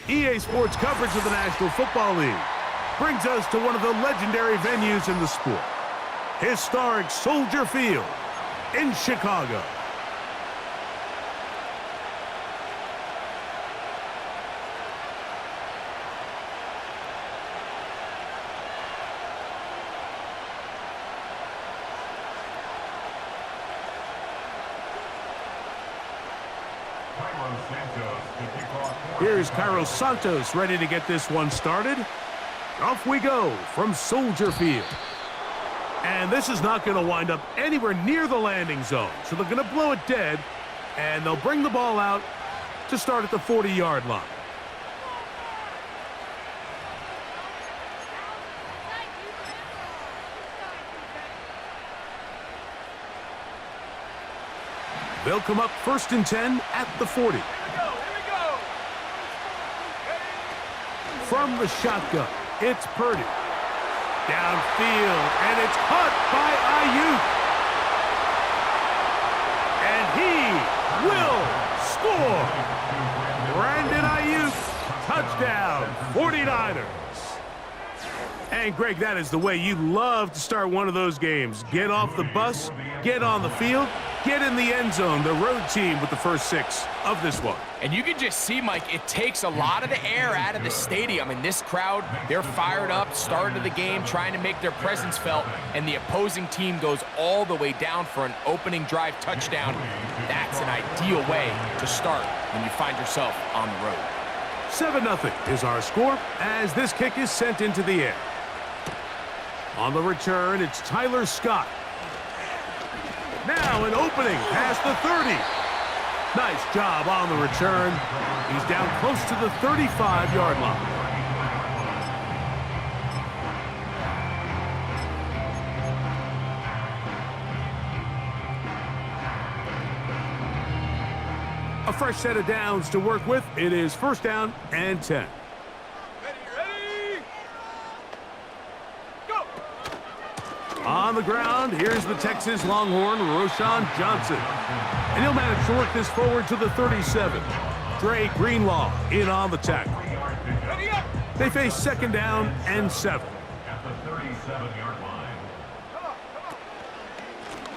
EA Sports coverage of the National Football League brings us to one of the legendary venues in the sport, historic Soldier Field in Chicago. Here's Carlos Santos ready to get this one started. Off we go from Soldier Field. And this is not going to wind up anywhere near the landing zone. So they're going to blow it dead, and they'll bring the ball out to start at the 40-yard line. They'll come up 1st and 10 at the 40. From the shotgun, it's Purdy. Downfield, and it's caught by Ayuk. And he will score. Brandon Ayuk, touchdown, 49ers. And, Greg, that is the way you love to start one of those games. Get off the bus, get on the field, get in the end zone. The road team with the first 6 of this one. And you can just see, Mike, it takes a lot of the air out of the stadium. And this crowd, they're fired up, start of the game, trying to make their presence felt. And the opposing team goes all the way down for an opening drive touchdown. That's an ideal way to start when you find yourself on the road. 7-0 is our score as this kick is sent into the air. On the return, it's Tyler Scott. Now an opening past the 30. Nice job on the return. He's down close to the 35-yard line. A fresh set of downs to work with. It is 1st down and 10. On the ground, here's the Texas Longhorn, Roschon Johnson. And he'll manage to work this forward to the 37. Dre Greenlaw in on the tackle. They face 2nd down and 7. At the 37-yard line.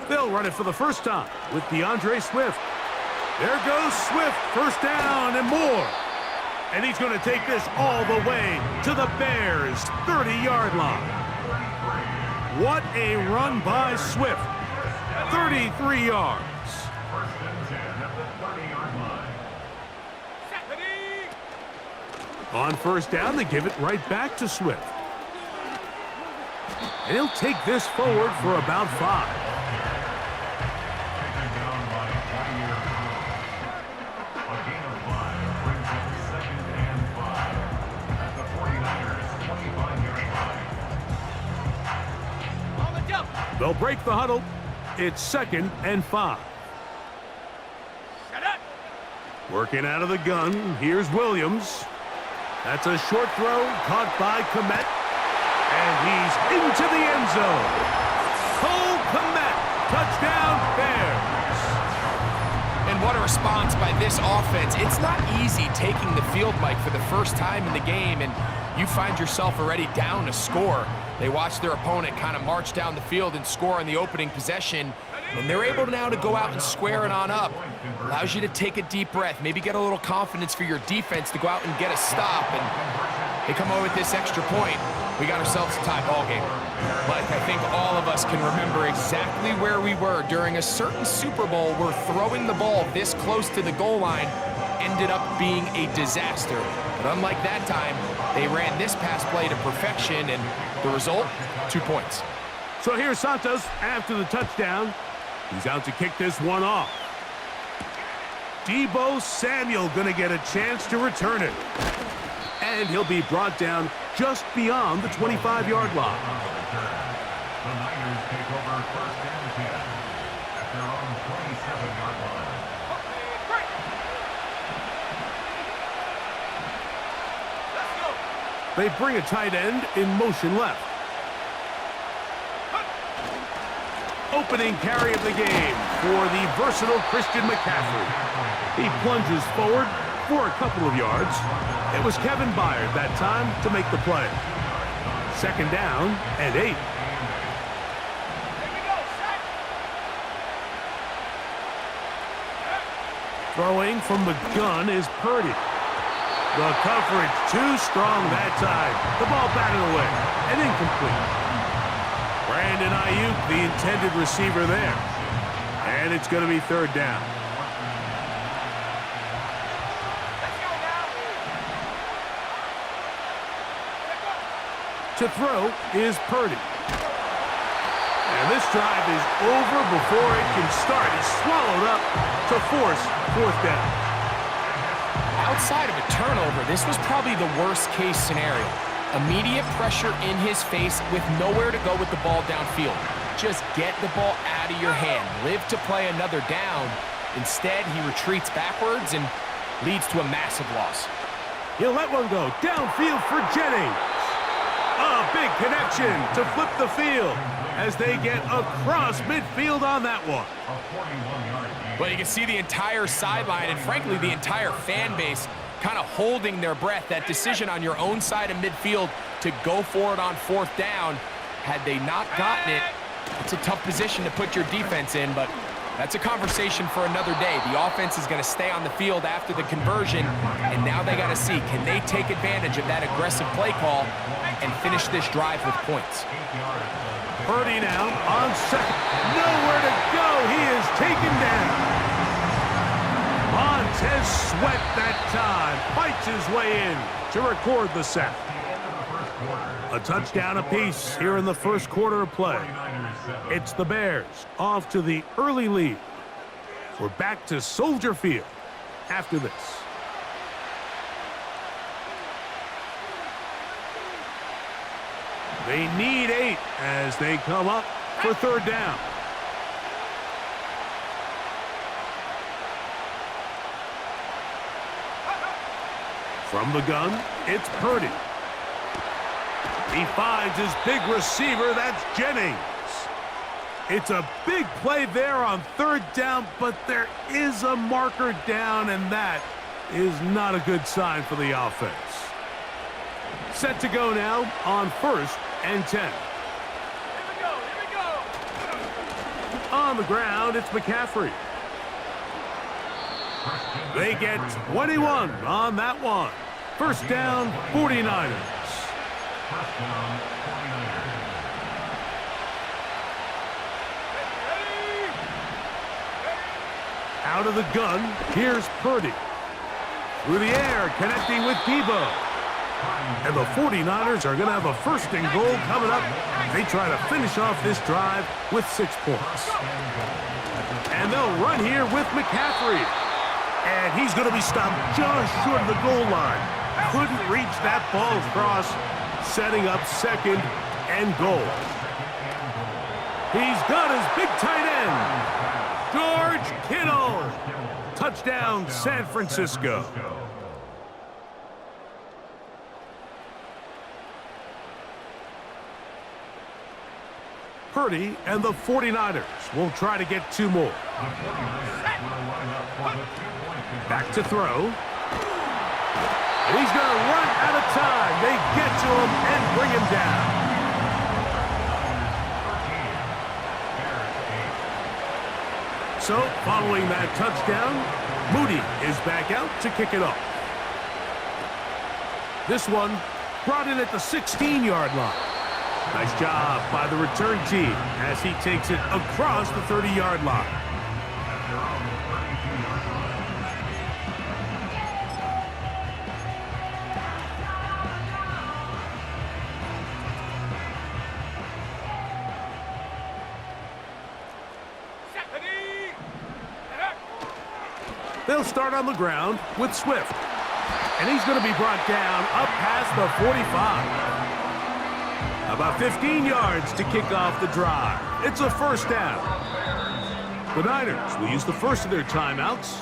They'll run it for the first time with DeAndre Swift. There goes Swift, 1st down and more. And he's going to take this all the way to the Bears' 30-yard line. What a run by Swift. 33 yards. 1st and 10 at the 30-yard line. On 1st down, they give it right back to Swift. And he'll take this forward for about 5. Taken down by Jair. A gain of 5 brings up 2nd and 5 at the 49ers' 25-yard line. They'll break the huddle. It's 2nd and 5. Working out of the gun. Here's Williams. That's a short throw caught by Kmet. And he's into the end zone. Cole Kmet. Touchdown, Bears. And what a response by this offense. It's not easy taking the field, Mike, for the first time in the game, and you find yourself already down a score. They watch their opponent kind of march down the field and score on the opening possession, and they're able now to go out and square it on up. Allows you to take a deep breath, maybe get a little confidence for your defense to go out and get a stop, and they come over with this extra point. We got ourselves a tie ball game. But I think all of us can remember exactly where we were during a certain Super Bowl where throwing the ball this close to the goal line ended up being a disaster. But unlike that time, they ran this pass play to perfection, and the result, 2 points. So here's Santos after the touchdown. He's out to kick this one off. Deebo Samuel going to get a chance to return it. And he'll be brought down just beyond the 25-yard line. The Niners take over 1st and 10 at their own 27-yard line. They bring a tight end in motion left. Opening carry of the game for the versatile Christian McCaffrey. He plunges forward for a couple of yards. It was Kevin Byard that time to make the play. Second down and 8. Throwing from the gun is Purdy. The coverage too strong that time. The ball batted away and incomplete. Brandon Ayuk, the intended receiver there. And it's going to be third down. To throw is Purdy. And this drive is over before it can start. He's swallowed up to force fourth down. Outside of a turnover, this was probably the worst-case scenario. Immediate pressure in his face with nowhere to go with the ball downfield. Just get the ball out of your hand. Live to play another down. Instead, he retreats backwards and leads to a massive loss. He'll let one go downfield for Jennings. A big connection to flip the field as they get across midfield on that one. Well, you can see the entire sideline and, frankly, the entire fan base kind of holding their breath. That decision on your own side of midfield to go for it on fourth down, had they not gotten it, it's a tough position to put your defense in, but that's a conversation for another day. The offense is going to stay on the field after the conversion, and now they got to see, can they take advantage of that aggressive play call and finish this drive with points? Purdy now on second. Nowhere to go. He is taken down. Montez Sweat that time fights his way in to record the sack. A touchdown apiece here in the first quarter of play. It's the Bears off to the early lead. We're back to Soldier Field after this. They need 8 as they come up for third down. From the gun, it's Purdy. He finds his big receiver, that's Jennings. It's a big play there on third down, but there is a marker down, and that is not a good sign for the offense. Set to go now on first and 10. Here we go. On the ground, it's McCaffrey. They get 21 on that one. First down, 49ers. Out of the gun, here's Purdy. Through the air, connecting with Debo. And the 49ers are going to have a first and goal coming up. They try to finish off this drive with 6 points. And they'll run here with McCaffrey. And he's going to be stopped just short of the goal line. Couldn't reach that ball across, setting up second and goal. He's got his big tight end, George Kittle. Touchdown, San Francisco. Purdy and the 49ers will try to get 2 more. Back to throw. And he's going to run out of time. They get to him and bring him down. So, following that touchdown, Moody is back out to kick it off. This one brought in at the 16-yard line. Nice job by the return team as he takes it across the 30-yard line. They'll start on the ground with Swift. And he's going to be brought down up past the 45. About 15 yards to kick off the drive. It's a first down. The Niners will use the first of their timeouts.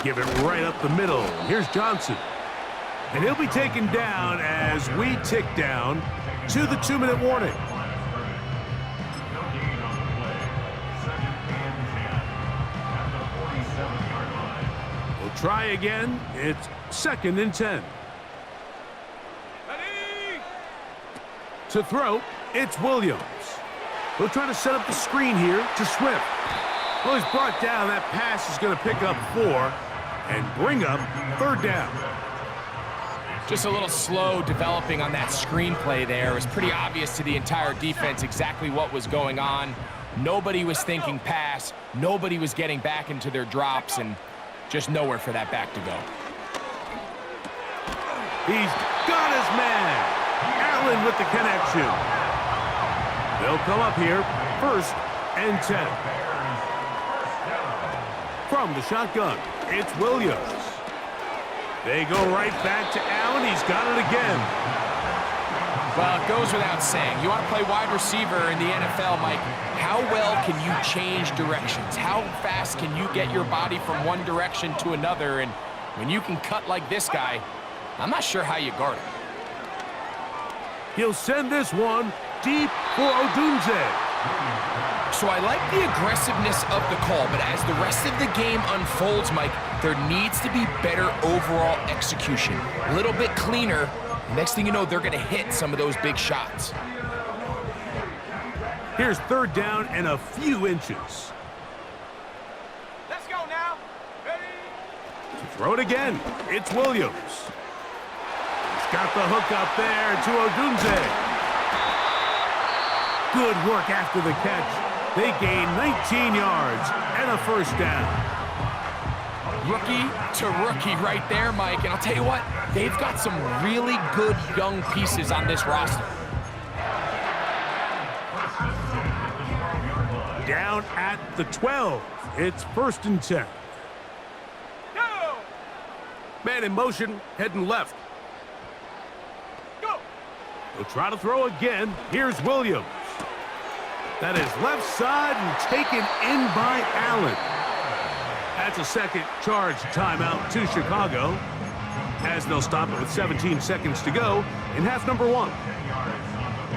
Give it right up the middle. Here's Johnson. And he'll be taken down as we tick down to the 2-minute warning. No gain on the play. 2nd and 10 at the 47-yard line. We'll try again. It's 2nd and 10. Ready? To throw, it's Williams. He'll try to set up the screen here to Swift. Well, he's brought down. That pass is going to pick up 4 and bring up 3rd down. Just a little slow developing on that screenplay there. It was pretty obvious to the entire defense exactly what was going on. Nobody was thinking pass. Nobody was getting back into their drops, and just nowhere for that back to go. He's got his man. Allen with the connection. They'll come up here, 1st and 10. From the shotgun, it's Williams. They go right back to Allen. He's got it again. Well, it goes without saying. You want to play wide receiver in the NFL, Mike, how well can you change directions? How fast can you get your body from one direction to another? And when you can cut like this guy, I'm not sure how you guard him. He'll send this one deep for Odunze. So I like the aggressiveness of the call, but as the rest of the game unfolds, Mike, there needs to be better overall execution. A little bit cleaner. Next thing you know, they're going to hit some of those big shots. Here's 3rd down and a few inches. Let's go now. Ready? To throw it again, it's Williams. He's got the hook up there to Odunze. Good work after the catch. They gain 19 yards and a 1st down. Rookie to rookie right there, Mike. And I'll tell you what, they've got some really good young pieces on this roster. Down at the 12. It's 1st and 10. Go! Man in motion, heading left. Go! He'll try to throw again. Here's Williams. That is left side and taken in by Allen. That's a 2nd charge timeout to Chicago, as they'll stop it with 17 seconds to go in half number 1.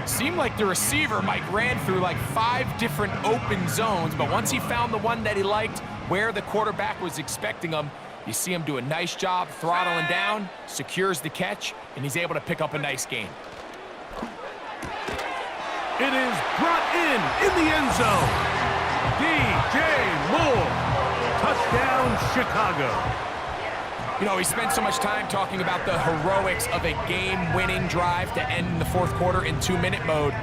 Seemed like the receiver, Mike, ran through like 5 different open zones, but once he found the one that he liked, where the quarterback was expecting him, you see him do a nice job throttling down, secures the catch, and he's able to pick up a nice gain. It is brought in the end zone. DJ Moore. Touchdown, Chicago. You know, he spent so much time talking about the heroics of a game-winning drive to end the 4th quarter in 2-minute mode.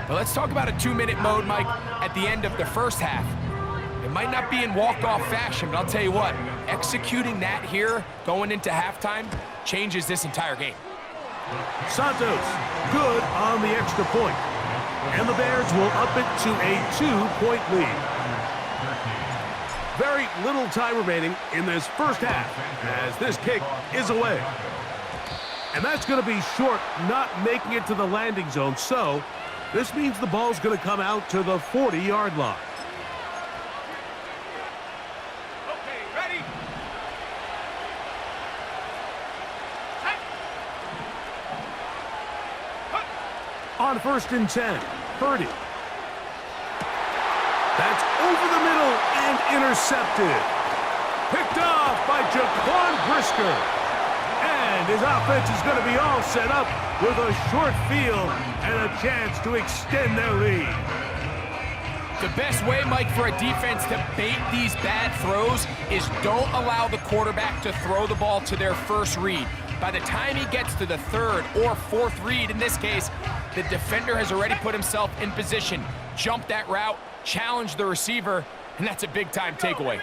But let's talk about a 2-minute mode, Mike, at the end of the 1st half. It might not be in walk-off fashion, but I'll tell you what, executing that here, going into halftime, changes this entire game. Santos, good on the extra point. And the Bears will up it to a 2-point lead. Very little time remaining in this 1st half as this kick is away. And that's going to be short, not making it to the landing zone. So this means the ball's going to come out to the 40-yard line. Okay, ready? Set. On 1st and 10, 30. That's over the middle and intercepted. Picked off by Jaquan Brisker. And his offense is going to be all set up with a short field and a chance to extend their lead. The best way, Mike, for a defense to bait these bad throws is don't allow the quarterback to throw the ball to their first read. By the time he gets to the 3rd or 4th read, in this case, the defender has already put himself in position, jump that route, challenge the receiver, and that's a big-time takeaway.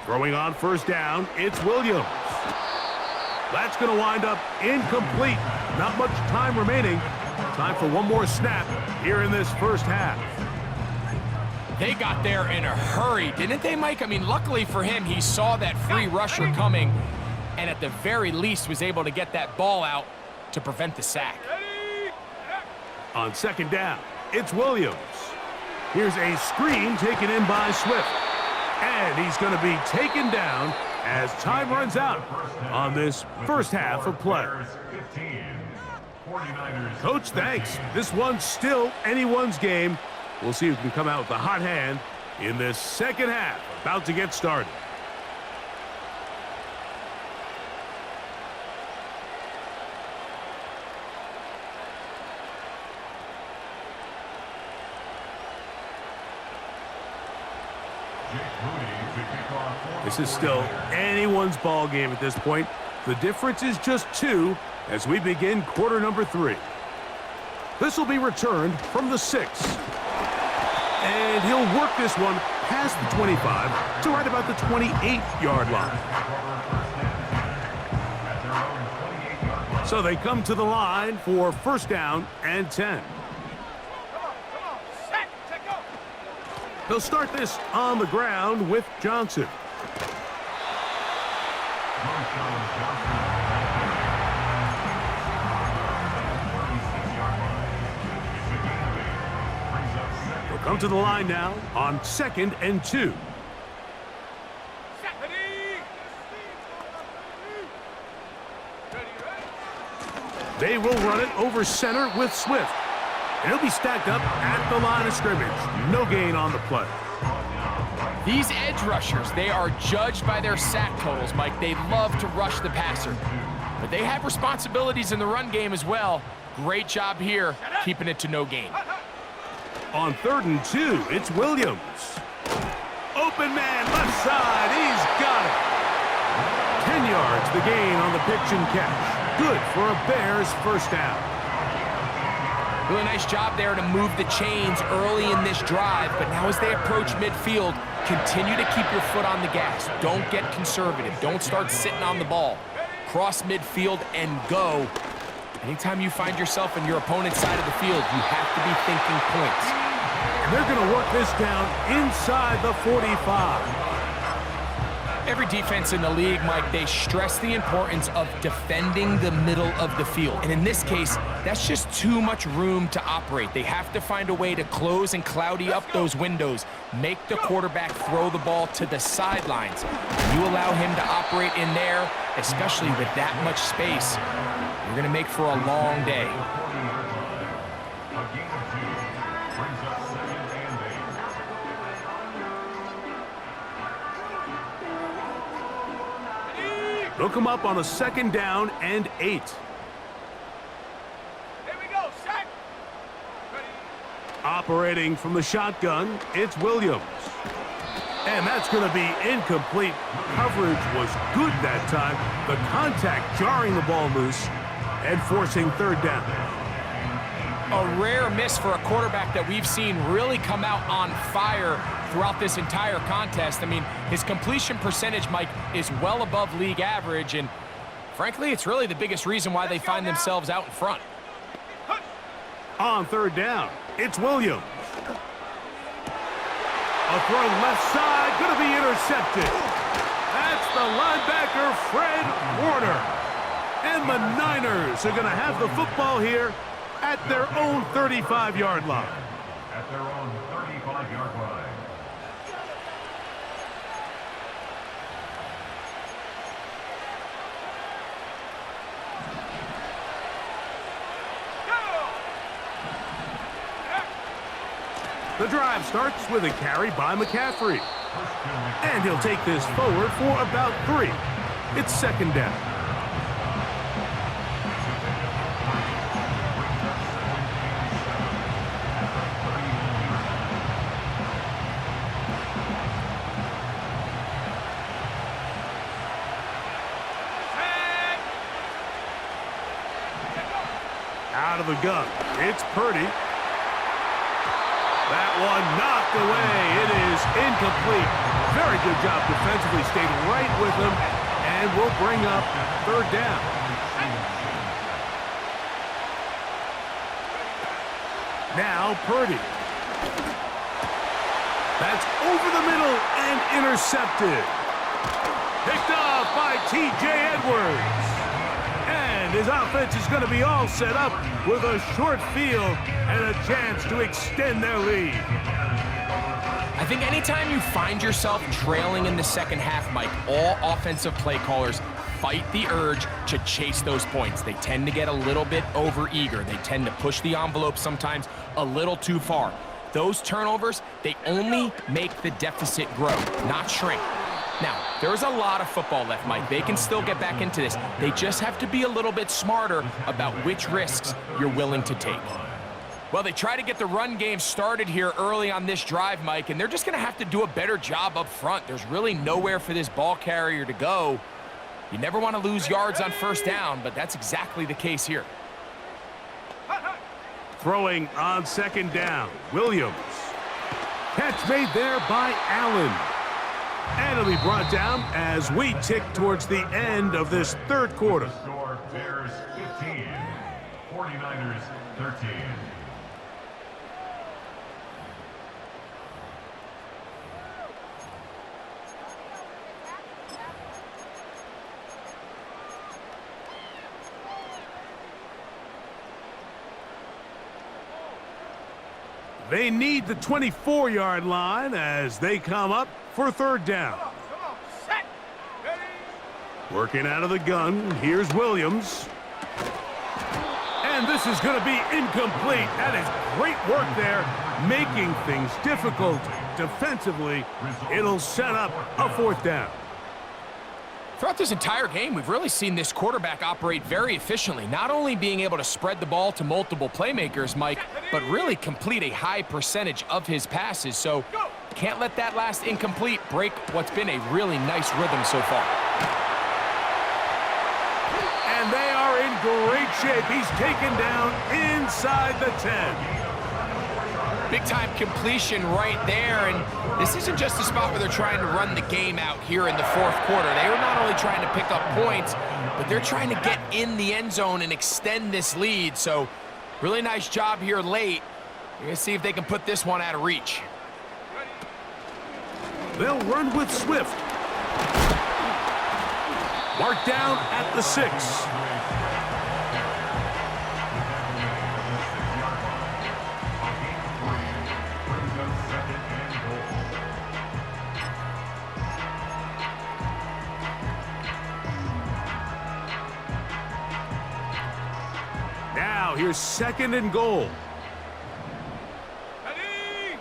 Throwing on 1st down, it's Williams. That's going to wind up incomplete. Not much time remaining. Time for one more snap here in this 1st half. They got there in a hurry, didn't they, Mike? I mean, luckily for him, he saw that free rusher coming, and at the very least was able to get that ball out to prevent the sack. On 2nd down, it's Williams. Here's a screen taken in by Swift. And he's going to be taken down as time runs out on this first half of play. 15. 49ers. Coach, thanks. This one's still anyone's game. We'll see who can come out with the hot hand in this second half. About to get started. This is still anyone's ball game at this point. The difference is just 2 as we begin quarter number 3. This will be returned from the 6. And he'll work this one past the 25 to right about the 28-yard line. So they come to the line for first down and 10. Come on, set, go. They'll start this on the ground with Johnson. They'll come to the line now on 2nd and 2. Set, ready. They will run it over center with Swift. And he'll be stacked up at the line of scrimmage. No gain on the play. These edge rushers, they are judged by their sack totals, Mike. They love to rush the passer. But they have responsibilities in the run game as well. Great job here, keeping it to no gain. On 3rd and 2, it's Williams. Open man, left side, he's got it. 10 yards the gain on the pitch and catch. Good for a Bears first down. Really nice job there to move the chains early in this drive, but now as they approach midfield, continue to keep your foot on the gas. Don't get conservative. Don't start sitting on the ball. Cross midfield and go. Anytime you find yourself on your opponent's side of the field, you have to be thinking points. And they're going to work this down inside the 45. Every defense in the league, Mike, they stress the importance of defending the middle of the field. And in this case, that's just too much room to operate. They have to find a way to close and cloudy up those windows, make the quarterback throw the ball to the sidelines. You allow him to operate in there, especially with that much space, you're going to make for a long day. A gain of 2 brings up 2nd and 8. They'll come up on a 2nd down and 8. Here we go, set. Ready. Operating from the shotgun, it's Williams. And that's going to be incomplete. Coverage was good that time. The contact jarring the ball loose and forcing 3rd down. A rare miss for a quarterback that we've seen really come out on fire throughout this entire contest. I mean, his completion percentage, Mike, is well above league average, and frankly, it's really the biggest reason why they find themselves out in front. On 3rd down, it's Williams. A throw left side, going to be intercepted. That's the linebacker, Fred Warner. And the Niners are going to have the football here at their own 35-yard line. At their own 35-yard line. The drive starts with a carry by McCaffrey. And he'll take this forward for about 3. It's 2nd down. Out of the gun, it's Purdy. That one knocked away. It is incomplete. Very good job defensively. Stayed right with him and will bring up 3rd down. Now Purdy. That's over the middle and intercepted. Picked off by T.J. Edwards. And his offense is going to be all set up with a short field and a chance to extend their lead. I think anytime you find yourself trailing in the second half, Mike, all offensive play callers fight the urge to chase those points. They tend to get a little bit overeager. They tend to push the envelope sometimes a little too far. Those turnovers, they only make the deficit grow, not shrink. Now, there's a lot of football left, Mike. They can still get back into this. They just have to be a little bit smarter about which risks you're willing to take. Well, they try to get the run game started here early on this drive, Mike, and they're just going to have to do a better job up front. There's really nowhere for this ball carrier to go. You never want to lose yards on first down, but that's exactly the case here. Throwing on second down, Williams. Catch made there by Allen. And it'll be brought down as we tick towards the end of this third quarter. Score Bears 15, 49ers 13. They need the 24-yard line as they come up for third down. Come on, set. Ready. Working out of the gun, here's Williams. And this is going to be incomplete. That is great work there, making things difficult defensively. It'll set up a fourth down. Throughout this entire game, we've really seen this quarterback operate very efficiently, not only being able to spread the ball to multiple playmakers, Mike, but really complete a high percentage of his passes. So can't let that last incomplete break what's been a really nice rhythm so far. And they are in great shape. He's taken down inside the 10. Big-time completion right there, and this isn't just a spot where they're trying to run the game out here in the fourth quarter. They are not only trying to pick up points, but they're trying to get in the end zone and extend this lead. So really nice job here late. You're going to see if they can put this one out of reach. They'll run with Swift. Marked down at the 6. Now here's second and goal. Ready.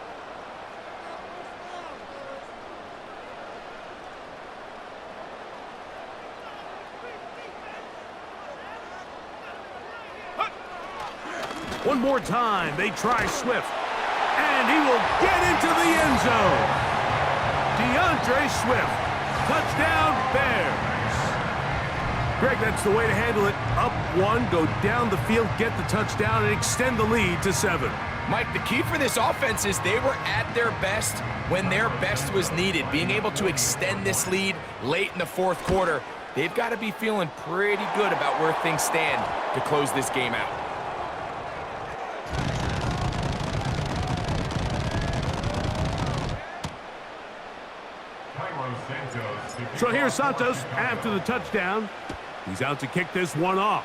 One more time, they try Swift. And he will get into the end zone. DeAndre Swift. Touchdown, Bears. Greg, that's the way to handle it. Up one, go down the field, get the touchdown, and extend the lead to 7. Mike, the key for this offense is they were at their best when their best was needed. Being able to extend this lead late in the fourth quarter, they've got to be feeling pretty good about where things stand to close this game out. So So here's Santos after the touchdown. He's out to kick this one off.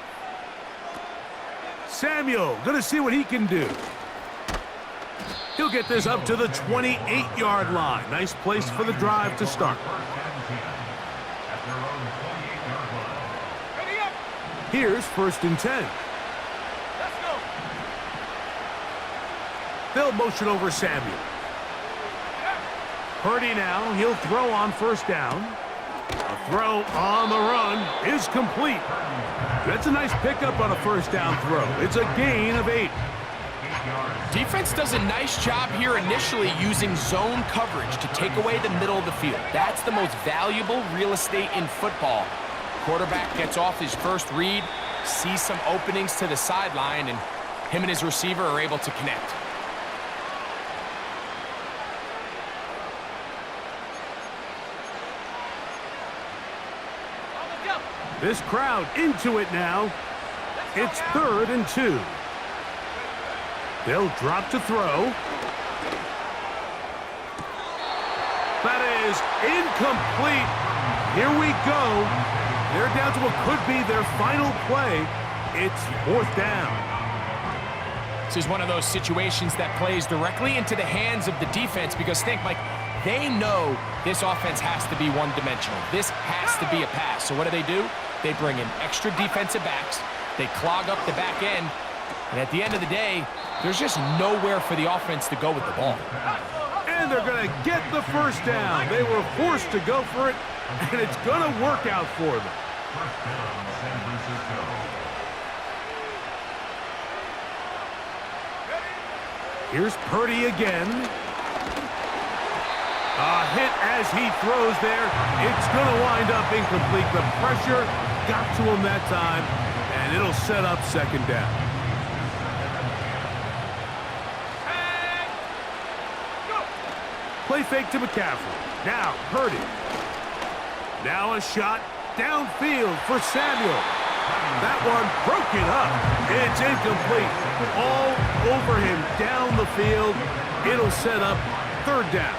Samuel gonna see what he can do. He'll get this up to the 28-yard line. Nice place for the drive to start. Ready up. Here's first and 10. Let's go. They'll motion over Samuel. Purdy now, he'll throw on first down. A throw on the run is complete. That's a nice pickup on a first down throw. It's a gain of 8. Defense does a nice job here initially using zone coverage to take away the middle of the field. That's the most valuable real estate in football. Quarterback gets off his first read, sees some openings to the sideline, and him and his receiver are able to connect. This crowd into it now. It's 3rd and 2. They'll drop to throw. That is incomplete. Here we go. They're down to what could be their final play. It's 4th down. This is one of those situations that plays directly into the hands of the defense because think, Mike, they know this offense has to be one-dimensional. This has to be a pass. So what do? They bring in extra defensive backs. They clog up the back end. And at the end of the day, there's just nowhere for the offense to go with the ball. And they're going to get the first down. They were forced to go for it, and it's going to work out for them. First down, San Francisco. Here's Purdy again. A hit as he throws there. It's going to wind up incomplete. The pressure got to him that time, and it'll set up second down. Play fake to McCaffrey. Now Purdy. Now a shot downfield for Samuel. That one broken up. It's incomplete. All over him down the field. It'll set up third down.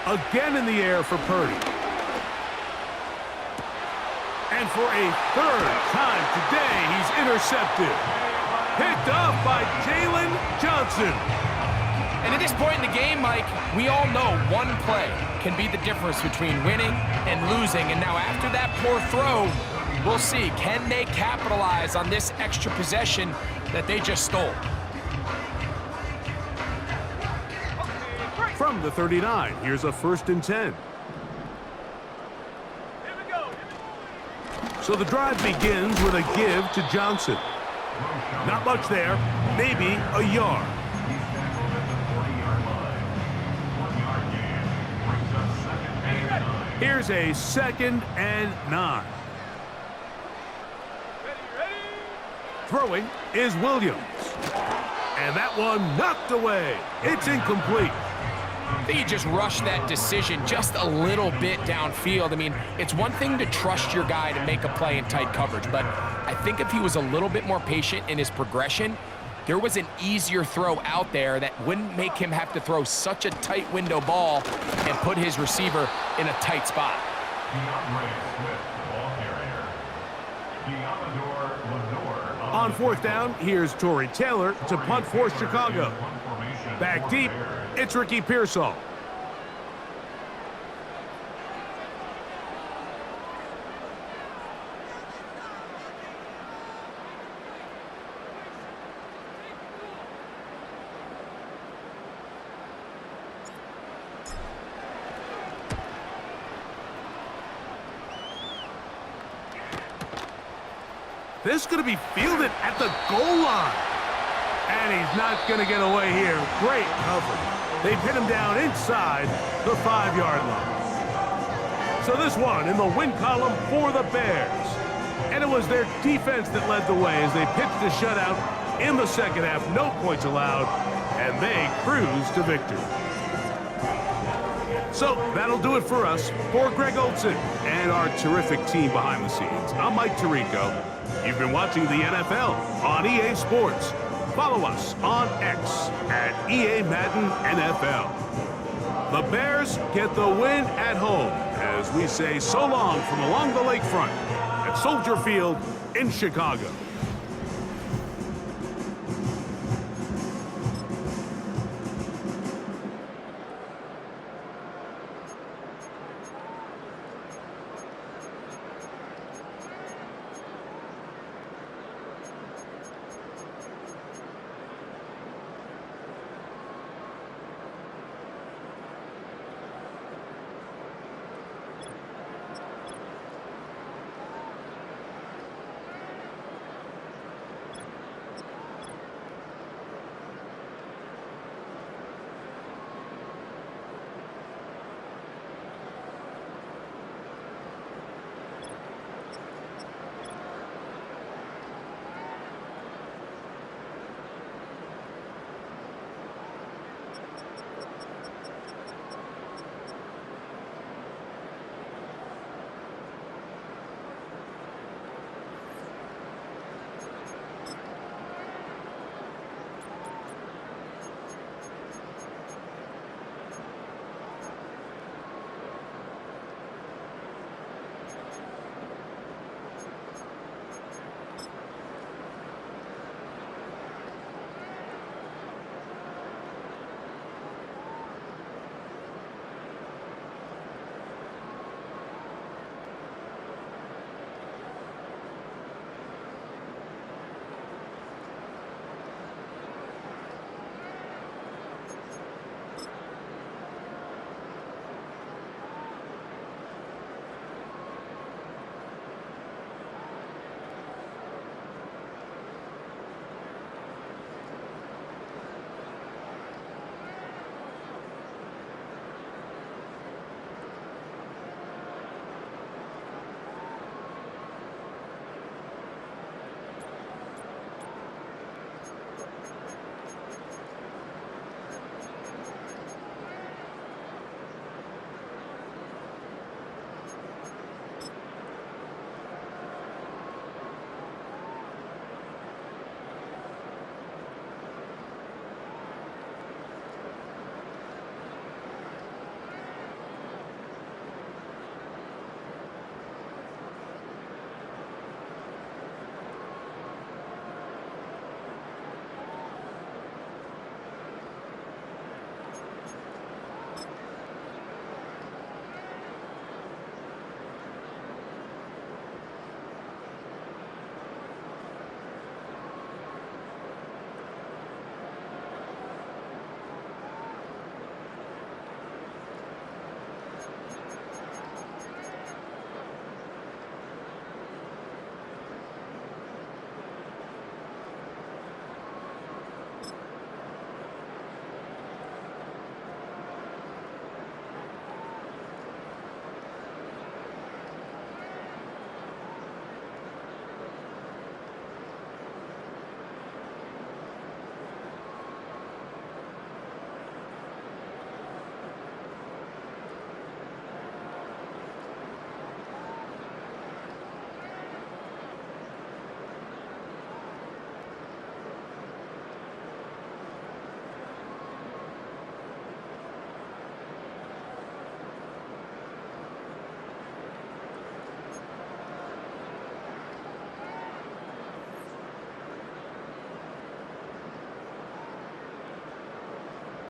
Again in the air for Purdy. And for a third time today, he's intercepted. Picked up by Jalen Johnson. And at this point in the game, Mike, we all know one play can be the difference between winning and losing. And now after that poor throw, we'll see, can they capitalize on this extra possession that they just stole? From the 39, here's a 1st and 10. So the drive begins with a give to Johnson. Not much there, maybe a yard. Here's a 2nd and 9. Throwing is Williams. And that one knocked away. It's incomplete. I think he just rushed that decision just a little bit downfield. I mean, it's one thing to trust your guy to make a play in tight coverage, but I think if he was a little bit more patient in his progression, there was an easier throw out there that wouldn't make him have to throw such a tight window ball and put his receiver in a tight spot. On 4th down, here's Torrey Taylor to punt for Chicago. Back deep, it's Ricky Pearsall. This is going to be fielded at the goal line. And he's not going to get away here. Great coverage. They pin him down inside the 5-yard line. So this one in the win column for the Bears. And it was their defense that led the way as they pitched a shutout in the second half. No points allowed, and they cruise to victory. So that'll do it for us. For Greg Olson and our terrific team behind the scenes, I'm Mike Tirico. You've been watching the NFL on EA Sports. Follow us on X at EA Madden NFL. The Bears get the win at home as we say so long from along the lakefront at Soldier Field in Chicago.